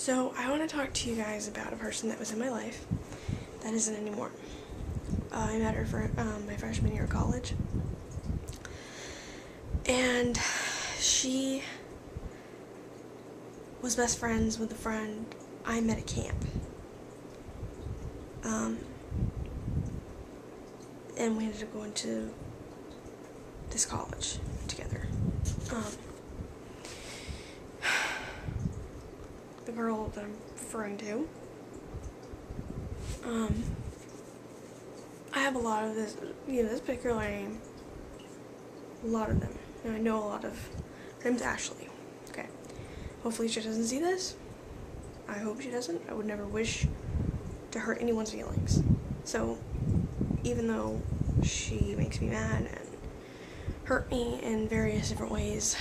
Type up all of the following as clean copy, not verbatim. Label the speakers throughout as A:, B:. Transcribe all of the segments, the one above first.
A: So I want to talk to you guys about a person that was in my life that isn't anymore. I met her for my freshman year of college, and she was best friends with a friend I met at camp. And we ended up going to this college together. The girl that I'm referring to, I have a lot of this, this particular name, a lot of them, and I know a lot of, her name's Ashley, okay, hopefully she doesn't see this, I hope she doesn't. I would never wish to hurt anyone's feelings, so even though she makes me mad and hurt me in various different ways,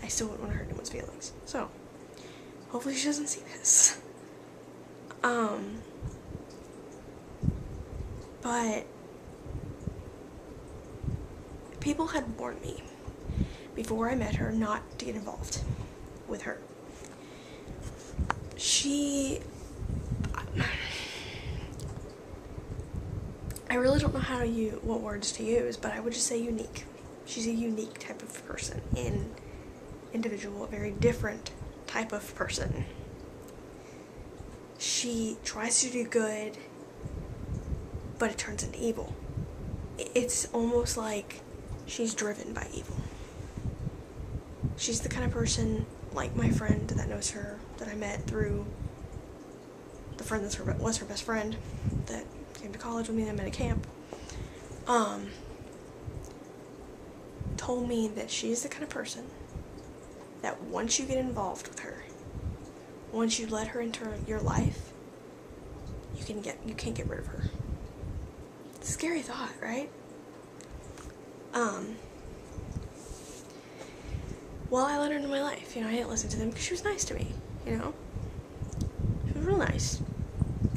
A: I still wouldn't want to hurt anyone's feelings, so hopefully she doesn't see this. But people had warned me before I met her not to get involved with her. I really don't know what words to use, but I would just say unique. She's a unique type of person, individual, a very different type of person. She tries to do good, but it turns into evil. It's almost like she's driven by evil. She's the kind of person, like my friend that knows her, that I met through the friend that was her best friend, that came to college with me, that I met at camp, told me that she's the kind of person that once you get involved with her, once you let her into your life, you can't get rid of her. It's a scary thought, right? Well, I let her into my life. I didn't listen to them because she was nice to me, She was real nice.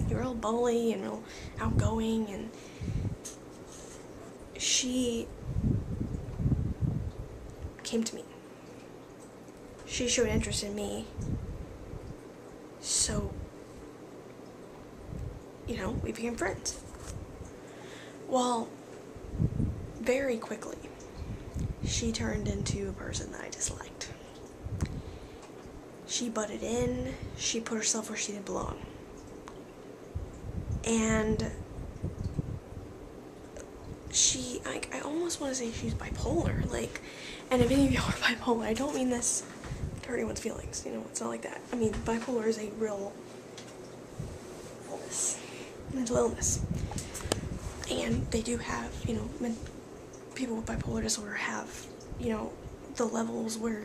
A: Real bubbly and real outgoing, and she came to me. She showed interest in me, so, we became friends. Well, very quickly, she turned into a person that I disliked. She butted in, she put herself where she didn't belong. And I almost want to say she's bipolar, and if any of y'all are bipolar, I don't mean this to hurt anyone's feelings, it's not like that. I mean, bipolar is a real illness, mental illness. And they do have, people with bipolar disorder have, the levels where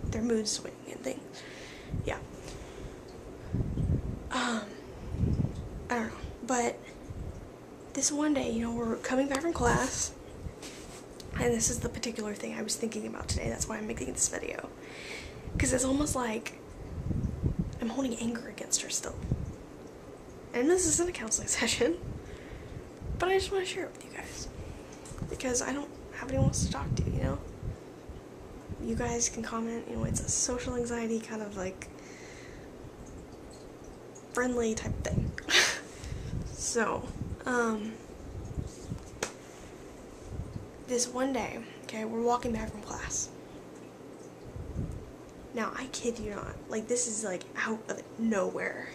A: their moods swing and things. Yeah. I don't know. But this one day, we're coming back from class, and this is the particular thing I was thinking about today. That's why I'm making this video. Because it's almost like I'm holding anger against her still. And this isn't a counseling session, but I just want to share it with you guys. Because I don't have anyone else to talk to, You guys can comment, it's a social anxiety kind of friendly type thing. So, this one day, okay, we're walking back from class. Now, I kid you not, this is out of nowhere.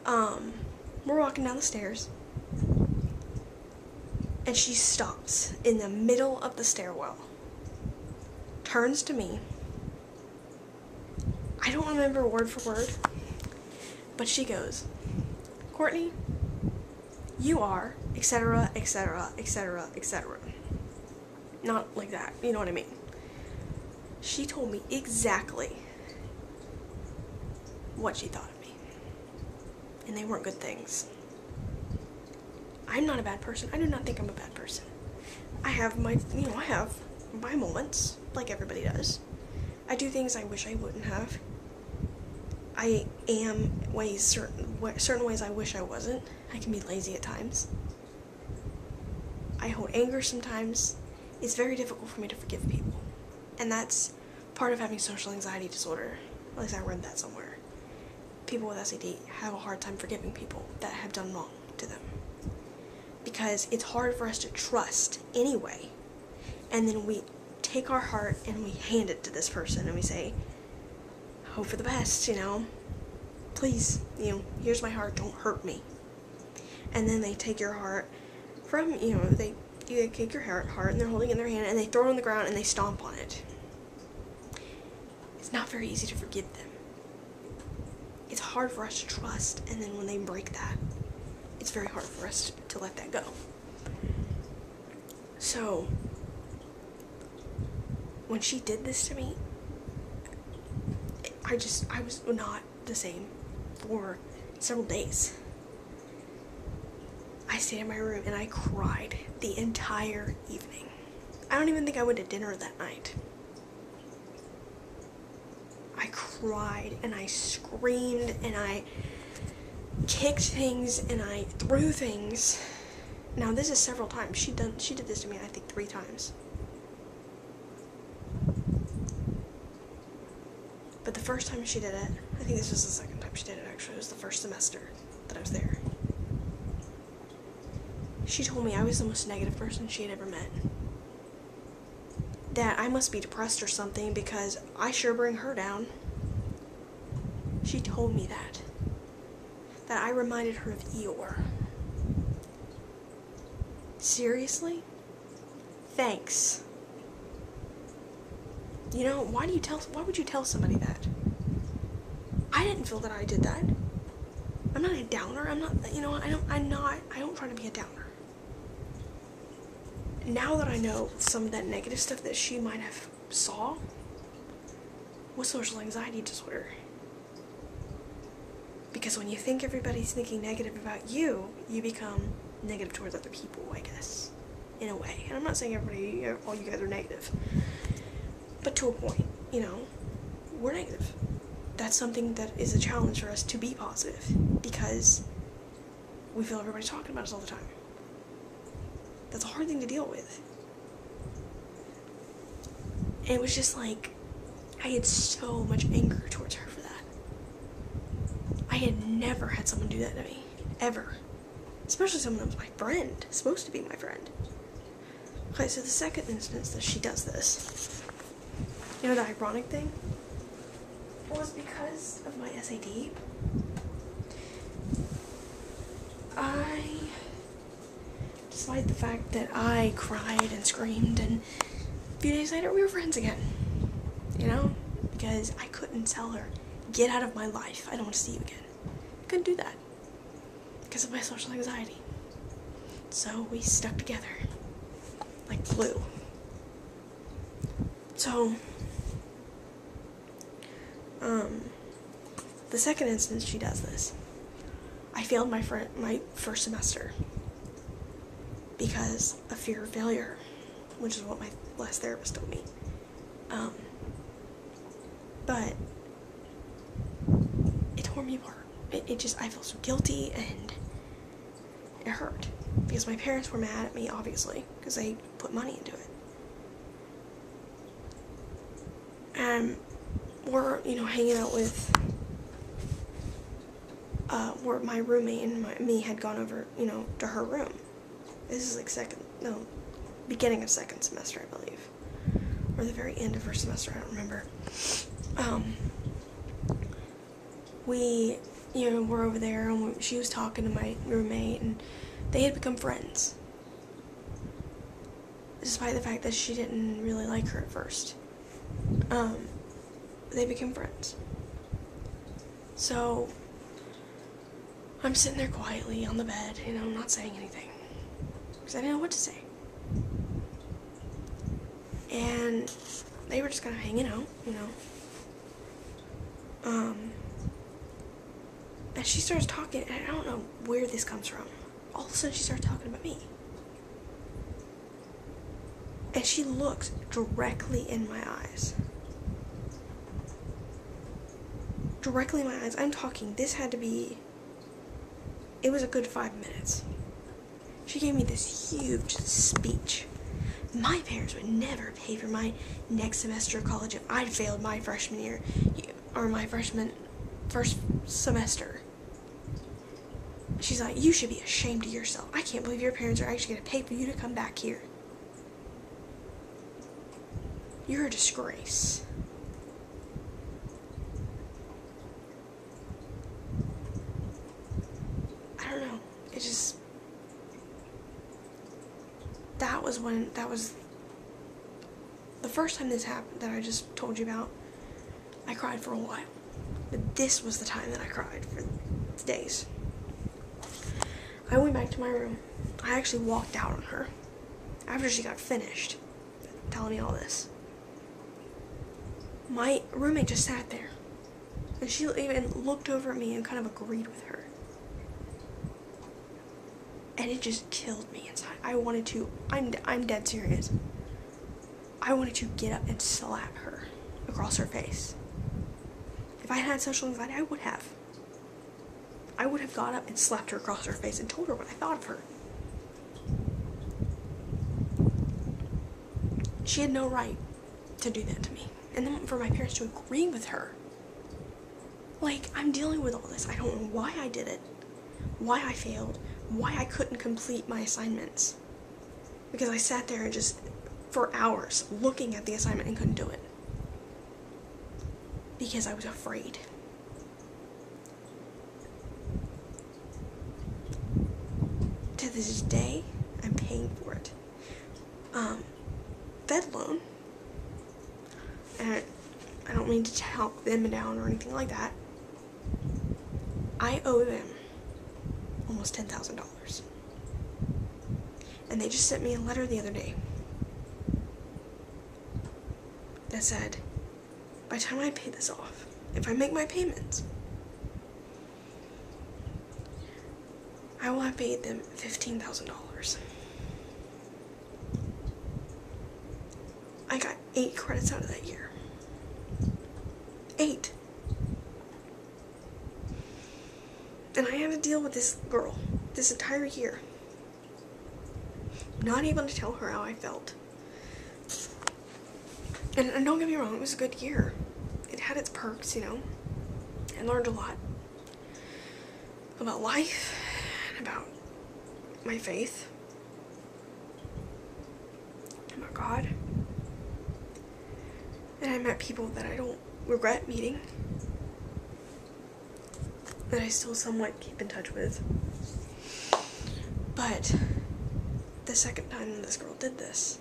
A: We're walking down the stairs, and she stops in the middle of the stairwell, turns to me. I don't remember word for word, but she goes, "Courtney, you are, etc., etc., etc., etc." Not like that, you know what I mean? She told me exactly what she thought of me, and they weren't good things. I'm not a bad person. I do not think I'm a bad person. I have my moments, like everybody does. I do things I wish I wouldn't have. I am certain ways I wish I wasn't. I can be lazy at times. I hold anger sometimes. It's very difficult for me to forgive people. And that's part of having social anxiety disorder. At least I read that somewhere. People with SAD have a hard time forgiving people that have done wrong to them. Because it's hard for us to trust anyway. And then we take our heart and we hand it to this person and we say, hope for the best, you know. Please, you know, here's my heart, don't hurt me. And then they take your heart from, you know, they take your heart and they're holding it in their hand and they throw it on the ground and they stomp on it. It's not very easy to forgive them. It's hard for us to trust, and then when they break that, it's very hard for us to let that go. So, when she did this to me, I was not the same for several days. I stayed in my room and I cried the entire evening. I don't even think I went to dinner that night. I cried and I screamed and I kicked things and I threw things. Now this is several times. She did this to me, I think 3 times. But the first time she did it, I think this was the second time she did it actually, it was the first semester that I was there. She told me I was the most negative person she had ever met. That I must be depressed or something because I sure bring her down. She told me that. That I reminded her of Eeyore. Seriously? Thanks. You know, why would you tell somebody that? I didn't feel that I did that. I'm not a downer. I'm not, you know, I don't try to be a downer. Now that I know some of that negative stuff that she might have saw with social anxiety disorder. Because when you think everybody's thinking negative about you, you become negative towards other people, I guess, in a way. And I'm not saying everybody, all you guys are negative. But to a point, you know, we're negative. That's something that is a challenge for us to be positive because we feel everybody's talking about us all the time. That's a hard thing to deal with. And it was just like, I had so much anger towards her for that. I had never had someone do that to me, ever. Especially someone that was my friend, supposed to be my friend. Okay, so the second instance that she does this, you know the ironic thing? Was because of my SAD. Despite the fact that I cried and screamed, and a few days later we were friends again, you know, because I couldn't tell her, get out of my life, I don't want to see you again. I couldn't do that because of my social anxiety. So we stuck together like glue. So the second instance she does this, I failed my first semester because of fear of failure, which is what my last therapist told me. But it tore me apart. It just, I felt so guilty and it hurt because my parents were mad at me, obviously, because they put money into it. And we're, you know, hanging out with, where my roommate and me had gone over, you know, to her room. This is like beginning of second semester, I believe. Or the very end of first semester, I don't remember. We, you know, were over there and she was talking to my roommate and they had become friends. Despite the fact that she didn't really like her at first. They became friends. So, I'm sitting there quietly on the bed, you know, not saying anything. Because I didn't know what to say. And they were just kind of hanging out, you know. And she starts talking, and I don't know where this comes from. All of a sudden she starts talking about me. And she looks directly in my eyes. Directly in my eyes. I'm talking, this had to be, it was a good 5 minutes. She gave me this huge speech. My parents would never pay for my next semester of college if I'd failed my freshman year. or my first semester. She's like, you should be ashamed of yourself. I can't believe your parents are actually going to pay for you to come back here. You're a disgrace. I don't know. It just... That was the first time this happened that I just told you about. I cried for a while. But this was the time that I cried for days. I went back to my room. I actually walked out on her after she got finished telling me all this. My roommate just sat there, and she even looked over at me and kind of agreed with her. And it just killed me inside. I wanted to, I'm dead serious. I wanted to get up and slap her across her face. If I had social anxiety, I would have. I would have got up and slapped her across her face and told her what I thought of her. She had no right to do that to me. And then for my parents to agree with her. Like, I'm dealing with all this. I don't know why I did it. Why I failed. Why I couldn't complete my assignments. Because I sat there and just, for hours, looking at the assignment and couldn't do it. Because I was afraid. To this day, I'm paying for it. Fed loan. And I don't mean to talk them down or anything like that. I owe them almost $10,000. And they just sent me a letter the other day that said, by the time I pay this off, if I make my payments, I will have paid them $15,000. I got 8 credits out of that year. 8. And I had to deal with this girl this entire year. Not able to tell her how I felt. And don't get me wrong, it was a good year. It had its perks, you know. I learned a lot about life and about my faith, about God. And I met people that I don't regret meeting, that I still somewhat keep in touch with. But the second time this girl did this,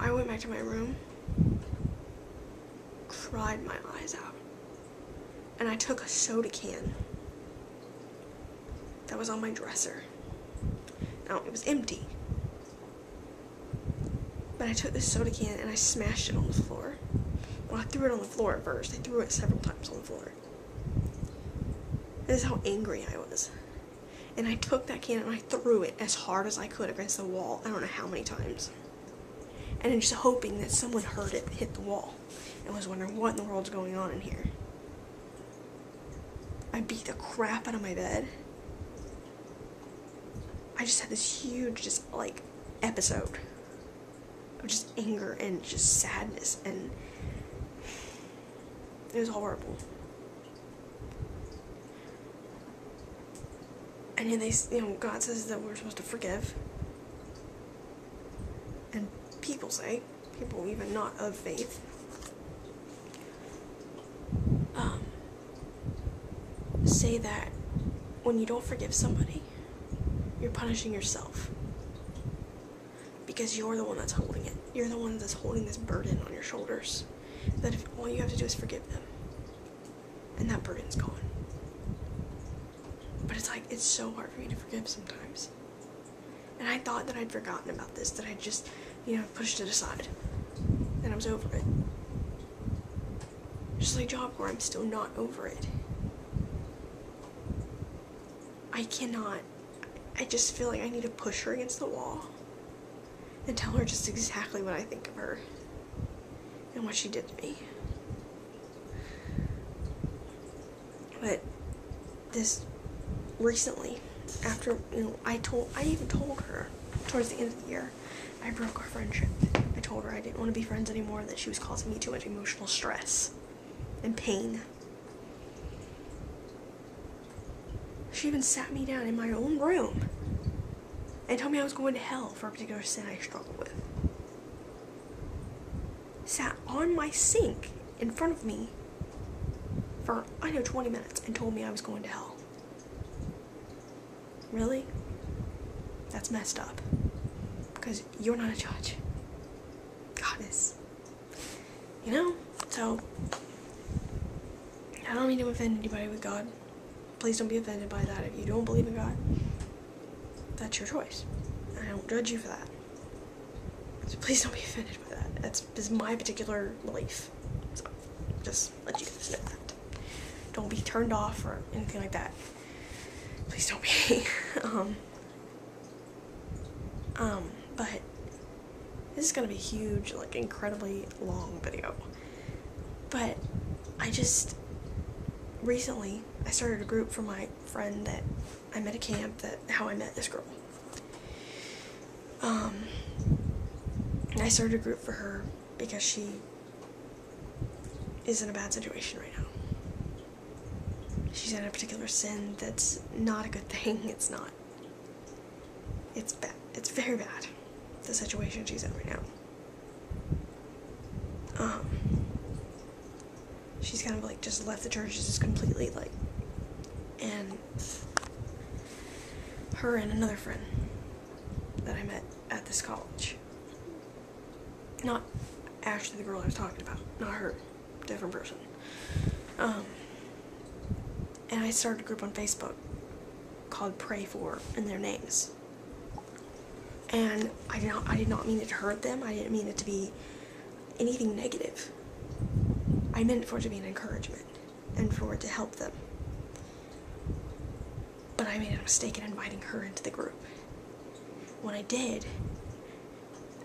A: I went back to my room, cried my eyes out, and I took a soda can that was on my dresser. Now, it was empty, but I took this soda can and I smashed it on the floor. Well, I threw it on the floor at first. I threw it several times on the floor. This is how angry I was. And I took that can and I threw it as hard as I could against the wall. I don't know how many times. And I'm just hoping that someone heard it hit the wall and was wondering what in the world's going on in here. I beat the crap out of my bed. I just had this huge, just like, episode of just anger and just sadness, and it was horrible. And then God says that we're supposed to forgive. And people even not of faith, say that when you don't forgive somebody, you're punishing yourself. Because you're the one that's holding it. You're the one that's holding this burden on your shoulders. That if all you have to do is forgive them, and that burden's gone. But it's like, it's so hard for me to forgive sometimes. And I thought that I'd forgotten about this, that I just, pushed it aside. And I was over it. Just like Job Corps, I'm still not over it. I just feel like I need to push her against the wall and tell her just exactly what I think of her and what she did to me. But this recently, after, I even told her towards the end of the year, I broke our friendship. I told her I didn't want to be friends anymore, that she was causing me too much emotional stress and pain. She even sat me down in my own room and told me I was going to hell for a particular sin I struggled with. Sat on my sink in front of me for, 20 minutes and told me I was going to hell. Really? That's messed up. Because you're not a judge. God is. You know? So, I don't mean to offend anybody with God. Please don't be offended by that. If you don't believe in God, that's your choice. I don't judge you for that. So please don't be offended by that. This is my particular belief. So, just let you guys know that. Don't be turned off or anything like that. Please don't be. But this is gonna be huge, like incredibly long video. But I just recently I started a group for my friend that I met at camp, that how I met this girl. I started a group for her because she is in a bad situation right now. She's in a particular sin that's not a good thing. It's not. It's bad. It's very bad, the situation she's in right now. She's kind of like just left the church just completely, like, and her and another friend that I met at this college. Not Ashley, the girl I was talking about. Not her. Different person. And I started a group on Facebook called Pray For in their names. And I did not mean it to hurt them. I didn't mean it to be anything negative. I meant for it to be an encouragement and for it to help them. But I made a mistake in inviting her into the group. When I did,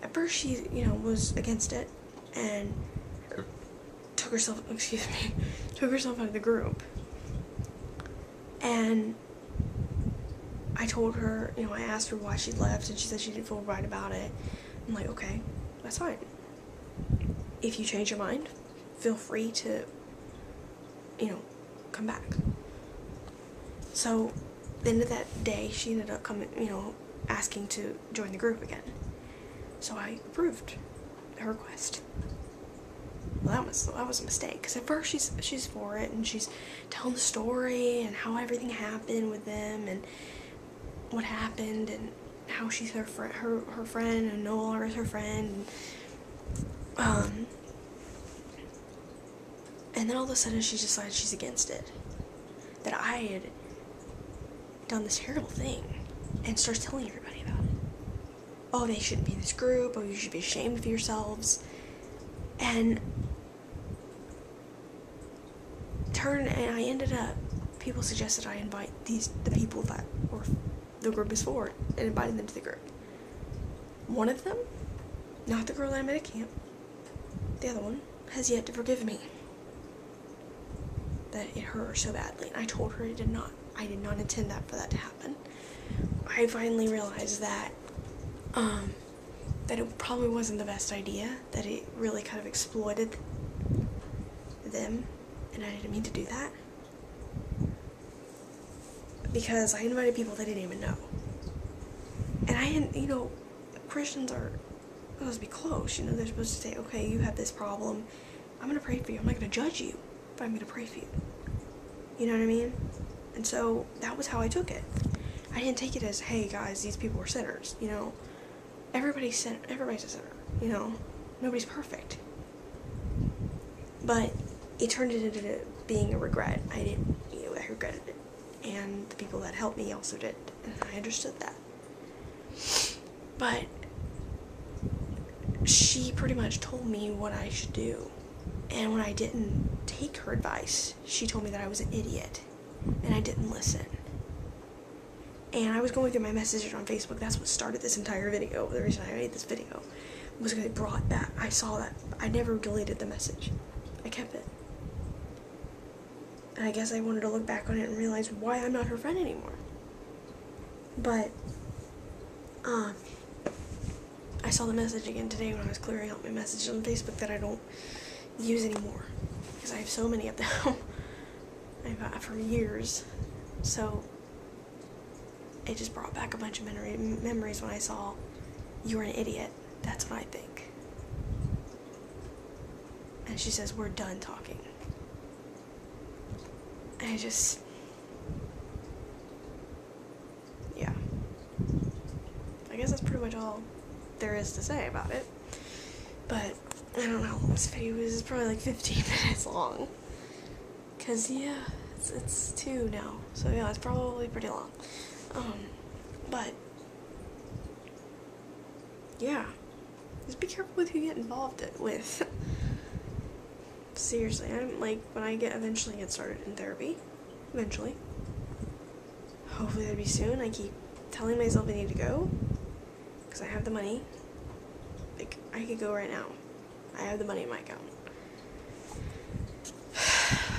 A: at first she, was against it and took herself out of the group. And I told her, I asked her why she left, and she said she didn't feel right about it. I'm like, okay, that's fine. If you change your mind, feel free to, come back. So, the end of that day, she ended up coming, asking to join the group again. So I approved her request. Well, that was a mistake, because at first she's for it, and she's telling the story and how everything happened with them and what happened and how she's her friend and no longer is her friend. And then all of a sudden she decides she's against it. That I had done this terrible thing, and starts telling everybody about it. Oh, they shouldn't be in this group. Oh, you should be ashamed of yourselves. And I ended up, people suggested I invite the people that the group is for, and inviting them to the group. One of them, not the girl that I met at camp, the other one, has yet to forgive me. That it hurt her so badly, and I told her I did not intend for that to happen. I finally realized that that it probably wasn't the best idea, that it really kind of exploited them, and I didn't mean to do that. Because I invited people they didn't even know. And I didn't, Christians are supposed to be close, they're supposed to say, okay, you have this problem, I'm going to pray for you. I'm not going to judge you, but I'm going to pray for you. You know what I mean? And so, that was how I took it. I didn't take it as, hey guys, these people are sinners, Everybody's a sinner, Nobody's perfect. But it turned it into being a regret. I regretted it. And the people that helped me also did. And I understood that. But she pretty much told me what I should do. And when I didn't take her advice, she told me that I was an idiot. And I didn't listen. And I was going through my messages on Facebook. That's what started this entire video. The reason I made this video was because it brought that. I saw that. I never deleted the message. I kept it. And I guess I wanted to look back on it and realize why I'm not her friend anymore. But, I saw the message again today when I was clearing out my messages on Facebook that I don't use anymore, because I have so many of them. I've had for years, so it just brought back a bunch of memories when I saw, "You're an idiot." That's what I think. And she says, "We're done talking." And I just, yeah. I guess that's pretty much all there is to say about it. But I don't know how long this video is. It's probably like 15 minutes long. Cause yeah, it's 2 now. So yeah, it's probably pretty long. But yeah, just be careful with who you get involved with. Seriously, I'm like, when I eventually get started in therapy, hopefully that'll be soon. I keep telling myself I need to go, because I have the money. Like, I could go right now. I have the money in my account.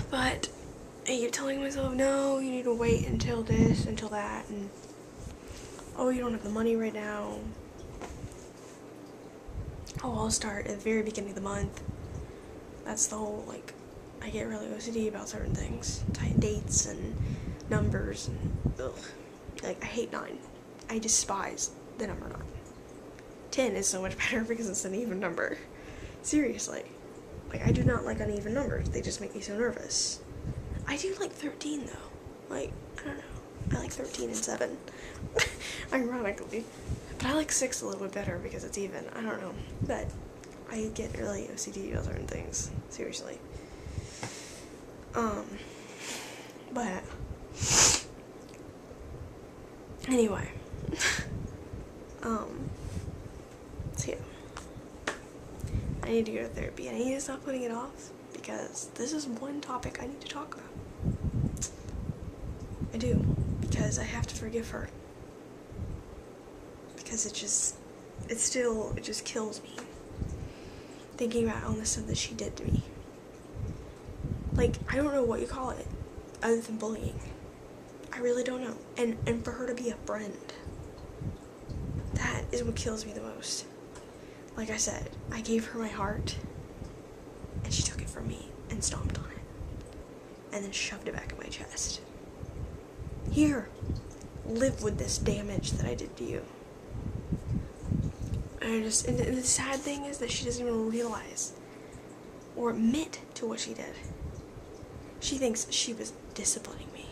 A: But I keep telling myself, no, you need to wait until this, until that, and oh, you don't have the money right now. Oh, I'll start at the very beginning of the month. That's the whole, like, I get really OCD about certain things. Dates and numbers and, ugh. Like, I hate 9. I despise the number 9. 10 is so much better because it's an even number. Seriously. Like, I do not like uneven numbers. They just make me so nervous. I do like 13, though. Like, I don't know. I like 13 and 7. Ironically. But I like 6 a little bit better because it's even. I don't know. But I get really OCD about certain things. Seriously. But anyway. So yeah. I need to go to therapy, and I need to stop putting it off, because this is one topic I need to talk about. I do, because I have to forgive her. Because it just kills me thinking about all the stuff that she did to me. Like, I don't know what you call it other than bullying. I really don't know. And for her to be a friend, that is what kills me the most. Like I said, I gave her my heart, and she took it from me and stomped on it, and then shoved it back in my chest. Here, live with this damage that I did to you. And the sad thing is that she doesn't even realize or admit to what she did. She thinks she was disciplining me.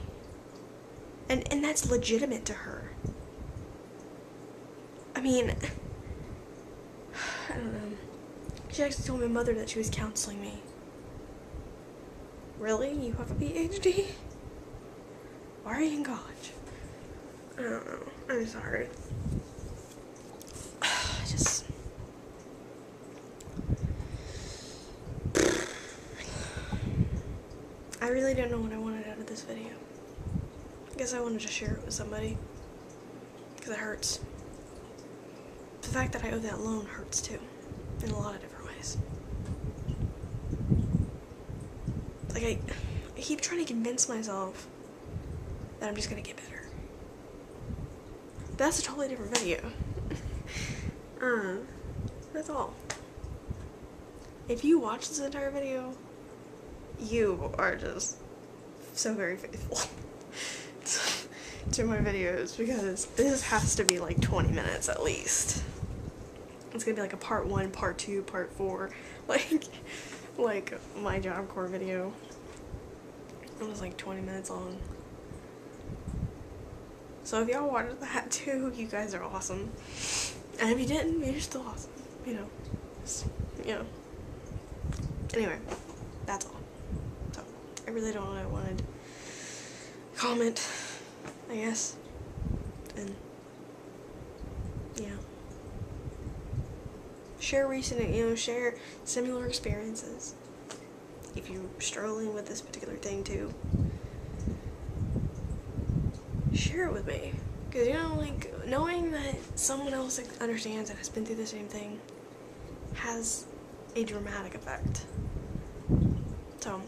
A: And that's legitimate to her. I mean, I don't know. She actually told my mother that she was counseling me. Really? You have a PhD? Why are you in college? I don't know. I'm sorry. I really don't know what I wanted out of this video. I guess I wanted to share it with somebody, because it hurts. The fact that I owe that loan hurts too, in a lot of different ways. Like, I keep trying to convince myself that I'm just gonna get better. That's a totally different video. That's all. If you watch this entire video, you are just so very faithful to my videos, because this has to be like 20 minutes at least. It's gonna be like a part 1, part 2, part 4, like my Job Corps video. It was like 20 minutes long. So if y'all watched that too, you guys are awesome. And if you didn't, you're still awesome. You know. Just, you know. Anyway, that's all. So, I really don't know what I wanted. Comment, I guess. And, yeah. Share share similar experiences. If you're struggling with this particular thing too, share it with me. Because, like, knowing that someone else understands and has been through the same thing has a dramatic effect. So,